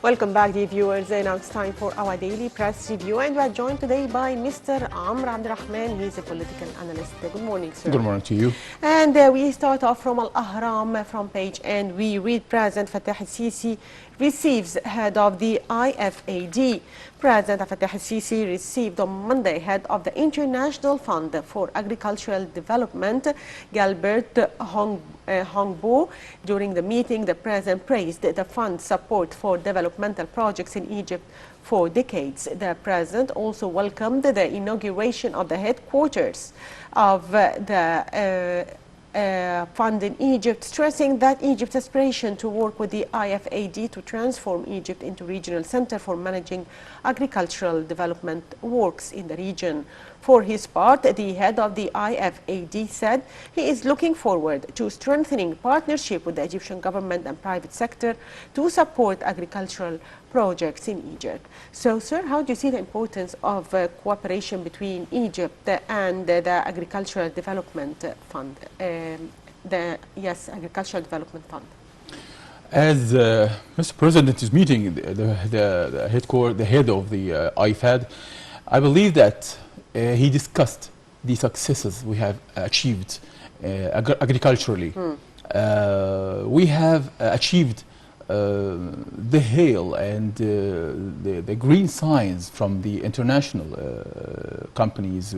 Welcome back, dear viewers. Now it's time for our daily press review, and we are joined today by Mr. Abdel. He's a political analyst. Good morning, sir. Good morning to you. And we start off from Al-Ahram front page, and we read President Fattah ElSissi receives head of the IFAD. President Fattah ElSissi received on Monday head of the International Fund for Agricultural Development, Gilbert Hongbo. During the meeting, the president praised the fund's support for developmental projects in Egypt for decades. The president also welcomed the inauguration of the headquarters of the fund in Egypt, stressing that Egypt's aspiration to work with the IFAD to transform Egypt into regional center for managing agricultural development works in the region. For his part, the head of the IFAD said he is looking forward to strengthening partnership with the Egyptian government and private sector to support agricultural projects in Egypt. So, sir, how do you see the importance of cooperation between Egypt and the Agricultural Development Fund? Agricultural Development Fund. As Mr. President is meeting the head of the IFAD, I believe that he discussed the successes we have achieved agriculturally. We have achieved the hail and the green signs from the international companies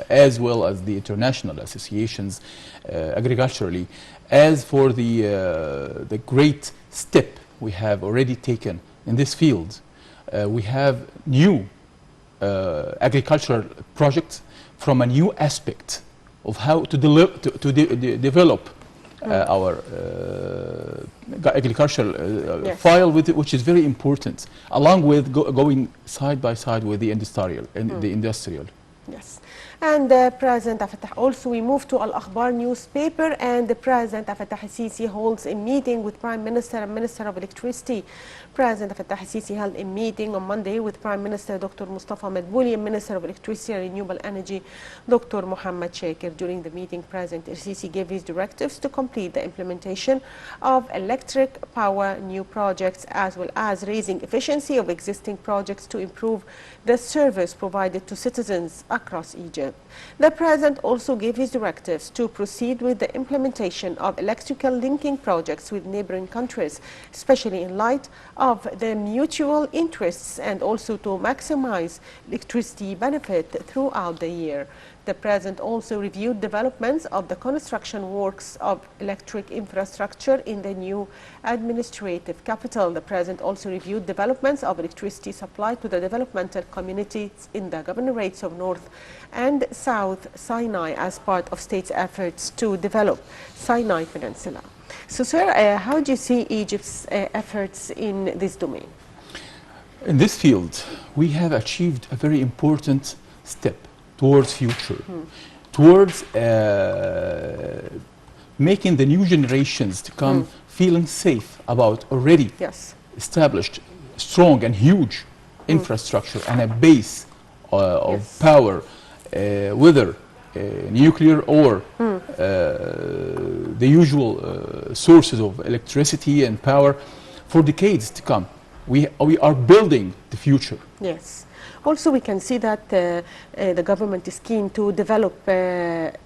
as well as the international associations agriculturally. As for the great step we have already taken in this field, we have new agricultural projects from a new aspect of how to develop our agricultural file, which is very important, along with going side by side with the industrial. Yes. And President Fattah, also we move to Al-Akhbar newspaper, and the President Fattah ElSissi holds a meeting with Prime Minister and Minister of Electricity. President Fattah ElSissi held a meeting on Monday with Prime Minister Dr. Mustafa Madbouli and Minister of Electricity and Renewable Energy Dr. Mohammed Shakir. During the meeting, President ElSissi gave his directives to complete the implementation of electric power new projects, as well as raising efficiency of existing projects to improve the service provided to citizens across Egypt. The President also gave his directives to proceed with the implementation of electrical linking projects with neighboring countries, especially in light of the mutual interests, and also to maximize electricity benefit throughout the year. The President also reviewed developments of the construction works of electric infrastructure in the new administrative capital. The President also reviewed developments of electricity supply to the developmental communities in the governorates of North and South Sinai as part of state's efforts to develop Sinai Peninsula. So, sir, how do you see Egypt's efforts in this domain? In this field, we have achieved a very important step towards future, towards making the new generations to come feeling safe about already established strong and huge infrastructure and a base of power, whether nuclear or the usual sources of electricity and power for decades to come. We are building the future. Yes. Also, we can see that the government is keen to develop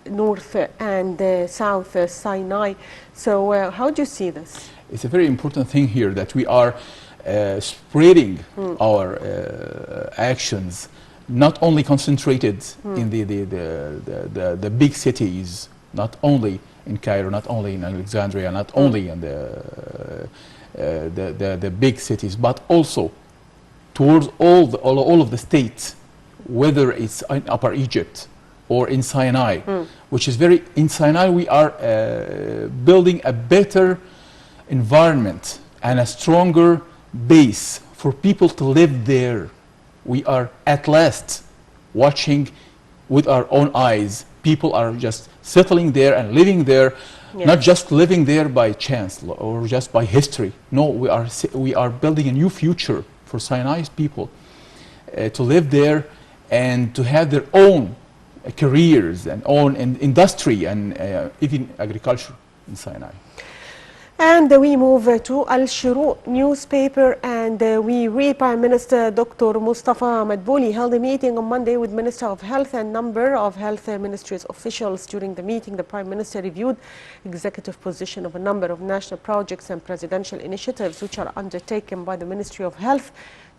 North and South Sinai. So how do you see this? It's a very important thing here that we are spreading our actions, not only concentrated in the big cities, not only in Cairo, not only in Alexandria, not only in the big cities, but also towards all of the states, whether it's in Upper Egypt or in Sinai, which is in Sinai we are building a better environment and a stronger base for people to live there. We are at last watching with our own eyes. People are just settling there and living there, not just living there by chance or just by history. No, we are building a new future for Sinai's people to live there and to have their own careers and own industry and even agriculture in Sinai. And we move to Al-Shuruq newspaper, and we read Prime Minister Dr. Mustafa Madbouli held a meeting on Monday with Minister of Health and number of Health Ministry's officials. During the meeting, the Prime Minister reviewed executive position of a number of national projects and presidential initiatives which are undertaken by the Ministry of Health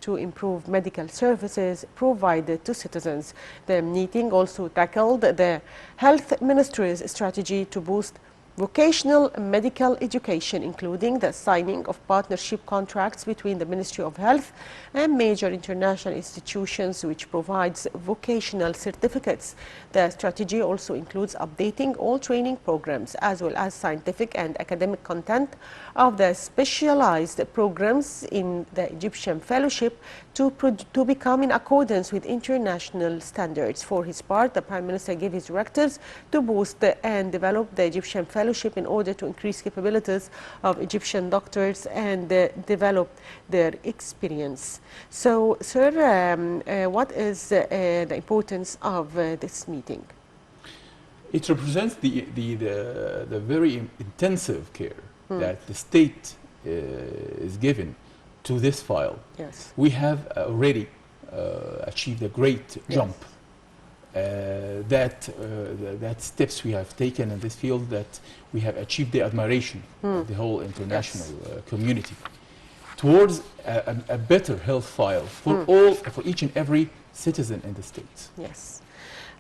to improve medical services provided to citizens. The meeting also tackled the Health Ministry's strategy to boost vocational medical education, including the signing of partnership contracts between the Ministry of Health and major international institutions which provides vocational certificates. The strategy also includes updating all training programs as well as scientific and academic content of the specialized programs in the Egyptian fellowship to become in accordance with international standards. For his part, the Prime Minister gave his directives to boost and develop the Egyptian fellowship in order to increase capabilities of Egyptian doctors and develop their experience. So, sir, what is the importance of this meeting? It represents the very intensive care that the state is given to this file. Yes. We have already achieved a great jump. That steps we have taken in this field, that we have achieved the admiration of the whole international community towards a better health file for for each and every citizen in the state. Yes.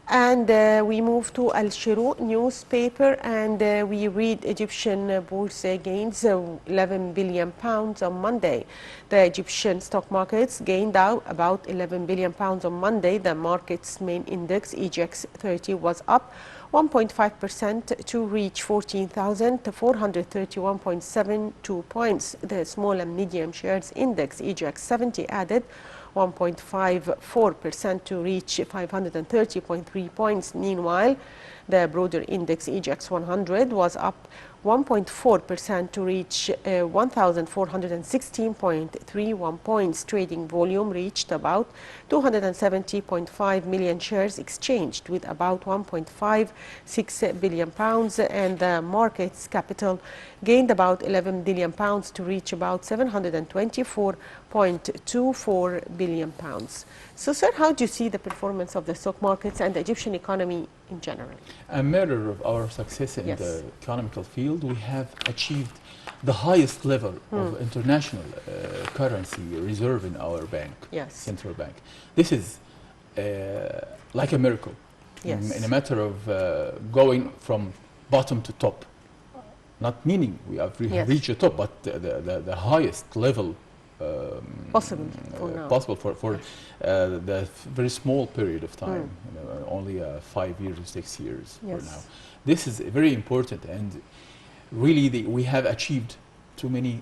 And we move to Al-Shuruq newspaper, and we read Egyptian bourse gains 11 billion pounds on Monday. The Egyptian stock markets gained out about 11 billion pounds on Monday. The market's main index, EGX 30, was up 1.5% to reach 14,431.72 points. The small and medium shares index, EGX 70, added 1.54% to reach 530.3 points. Meanwhile, the broader index EGX 100 was up 1.4% to reach 1,416.31 points. Trading volume reached about 270.5 million shares exchanged, with about 1.56 billion pounds, and the market's capital gained about 11 billion pounds to reach about 724.24 billion pounds. So, sir, how do you see the performance of the stock markets and the Egyptian economy in general? A matter of our success in the economical field, we have achieved the highest level of international currency reserve in our bank, central bank. This is like a miracle. In a matter of going from bottom to top. Not meaning we have reached the top, but the highest level possible for now. Possible for the very small period of time, only 5 years or 6 years for now. This is very important, and really we have achieved too many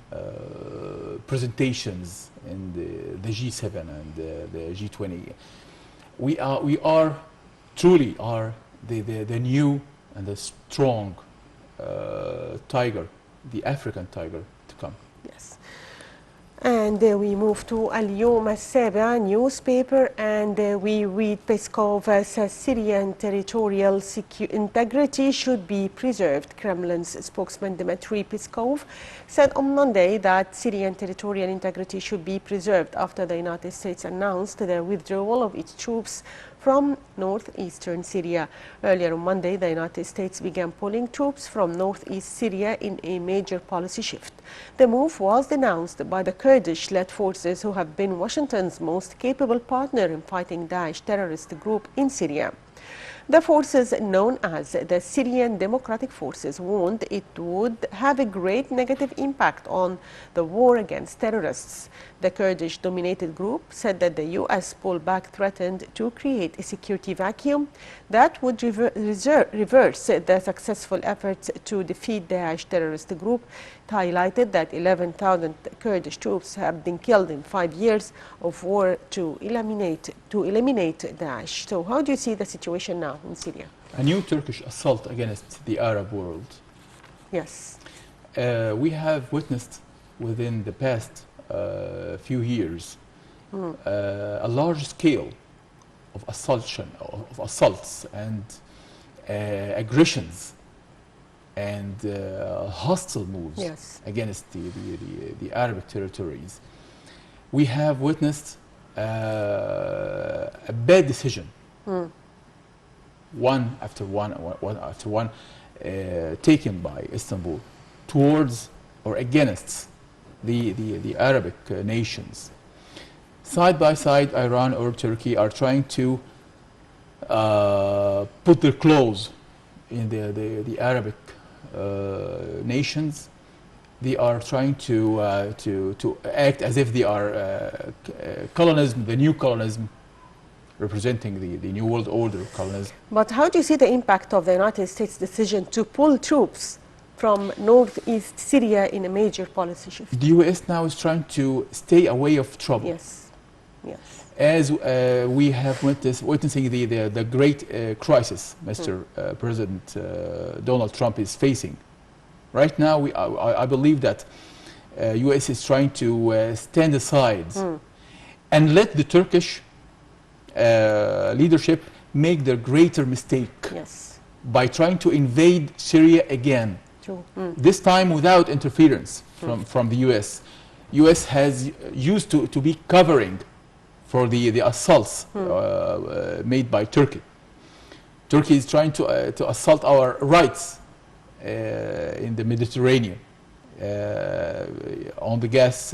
presentations in the G7 and the G20. We are truly the new and the strong tiger, the African tiger to come. Yes. And we move to Al-Yom Al-Sabah newspaper, and we read Peskov says Syrian territorial integrity should be preserved. Kremlin's spokesman Dmitry Peskov said on Monday that Syrian territorial integrity should be preserved after the United States announced the withdrawal of its troops from northeastern Syria. Earlier on Monday, the United States began pulling troops from northeast Syria in a major policy shift. The move was denounced by the Kurdish-led forces, who have been Washington's most capable partner in fighting Daesh terrorist group in Syria. The forces, known as the Syrian Democratic Forces, warned it would have a great negative impact on the war against terrorists. The Kurdish-dominated group said that the U.S. pullback threatened to create a security vacuum that would reverse the successful efforts to defeat the Daesh terrorist group. It highlighted that 11,000 Kurdish troops have been killed in 5 years of war to eliminate Daesh. So how do you see the situation now in Syria? A new Turkish assault against the Arab world. Yes. We have witnessed within the past few years a large scale of assaults and aggressions and hostile moves Yes. against the Arabic territories, we have witnessed a bad decision, one after one, taken by Istanbul towards or against the Arabic nations. Side by side, Iran or Turkey are trying to put their claws in the Arabic nations. They are trying to act as if they are colonialism, the new colonialism, representing the New World Order colonialism. But how do you see the impact of the United States' decision to pull troops from northeast Syria in a major policy shift? The U.S. now is trying to stay away of trouble. Yes, yes. As we have witnessing the great crisis Mr. President Donald Trump is facing. Right now, I believe that U.S. is trying to stand aside and let the Turkish leadership make their greater mistake by trying to invade Syria again. True. This time without interference from the U.S. U.S. has used to be covering for the assaults made by Turkey. Turkey is trying to assault our rights in the Mediterranean, on the gas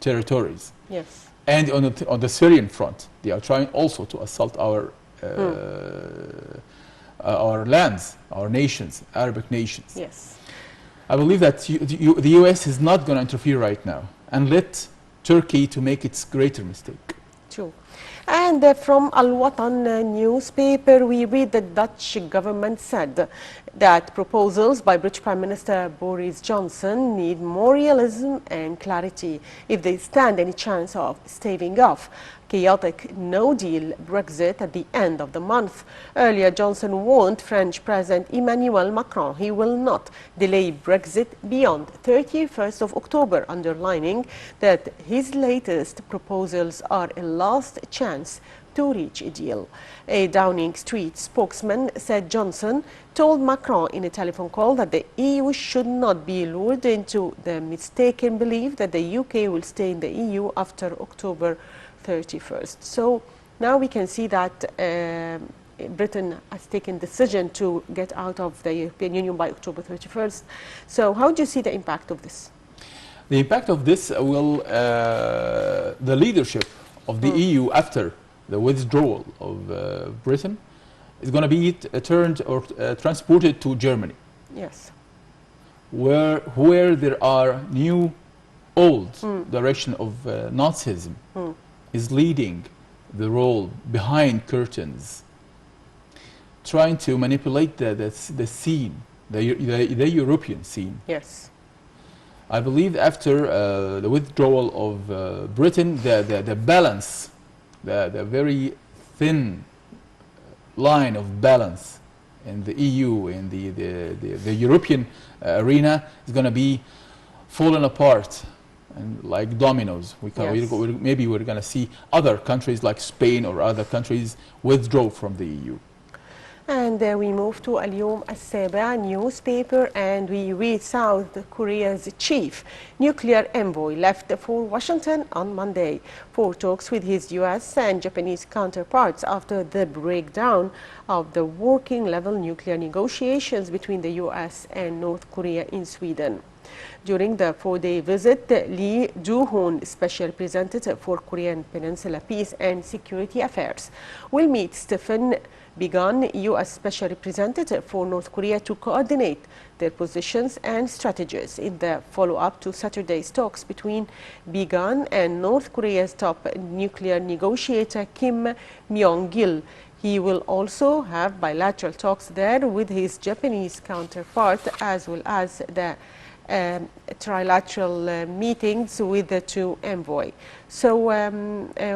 territories. Yes. And on the Syrian front, they are trying also to assault our lands, our nations, Arabic nations. Yes. I believe that the U.S. is not going to interfere right now and let Turkey to make its greater mistake. True. And from Al Watan newspaper, we read the Dutch government said that proposals by British Prime Minister Boris Johnson need more realism and clarity if they stand any chance of staving off chaotic no-deal Brexit at the end of the month. Earlier, Johnson warned French President Emmanuel Macron he will not delay Brexit beyond 31st of October, underlining that his latest proposals are a last chance to reach a deal. A Downing Street spokesman said Johnson told Macron in a telephone call that the EU should not be lured into the mistaken belief that the UK will stay in the EU after October 31st. So now we can see that Britain has taken decision to get out of the European Union by October 31st. So how do you see the impact of this? The impact of this will, the leadership of the EU after the withdrawal of Britain is going to be turned or transported to Germany. Yes. Where there are new, old direction of Nazism is leading the role behind curtains, trying to manipulate the scene, the European scene. Yes. I believe after the withdrawal of Britain, the balance, the very thin line of balance in the EU, in the European arena, is going to be fallen apart. And like dominoes, maybe we're going to see other countries like Spain or other countries withdraw from the EU. And we move to Al-Yom Al-Saba newspaper, and we read South Korea's chief nuclear envoy left for Washington on Monday for talks with his U.S. and Japanese counterparts after the breakdown of the working-level nuclear negotiations between the U.S. and North Korea in Sweden. During the four-day visit, Lee Do-hoon, Special Representative for Korean Peninsula Peace and Security Affairs, will meet Stephen Biegun, U.S. Special Representative for North Korea, to coordinate their positions and strategies in the follow-up to Saturday's talks between Biegun and North Korea's top nuclear negotiator Kim Myong-gil. He will also have bilateral talks there with his Japanese counterpart, as well as the trilateral meetings with the two envoys. So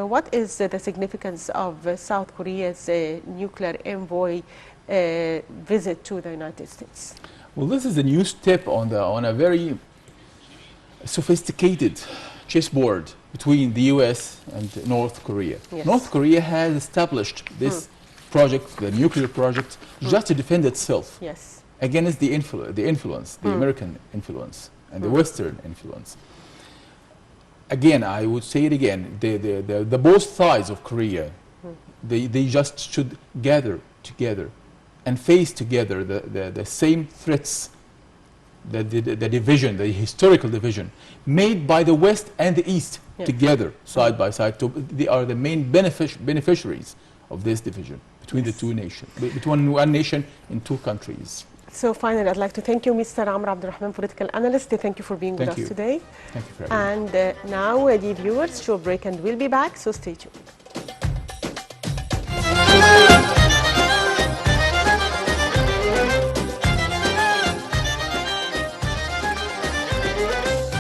what is the significance of South Korea's nuclear envoy visit to the United States? Well, this is a new step on a very sophisticated chessboard between the U.S. and North Korea. Yes. North Korea has established this project, the nuclear project, just to defend itself. Yes. against the influence, the American influence and the Western influence. Again, I would say it again, the both sides of Korea, they just should gather together and face together the same threats, the division, the historical division made by the West and the East together, side by side. They are the main beneficiaries of this division between the two nations, between one nation in two countries. So finally, I'd like to thank you, Mr. Amr Abdel, political analyst. Thank you for being with us today. Thank you for having me. And now, dear viewers, short break and we'll be back, so stay tuned.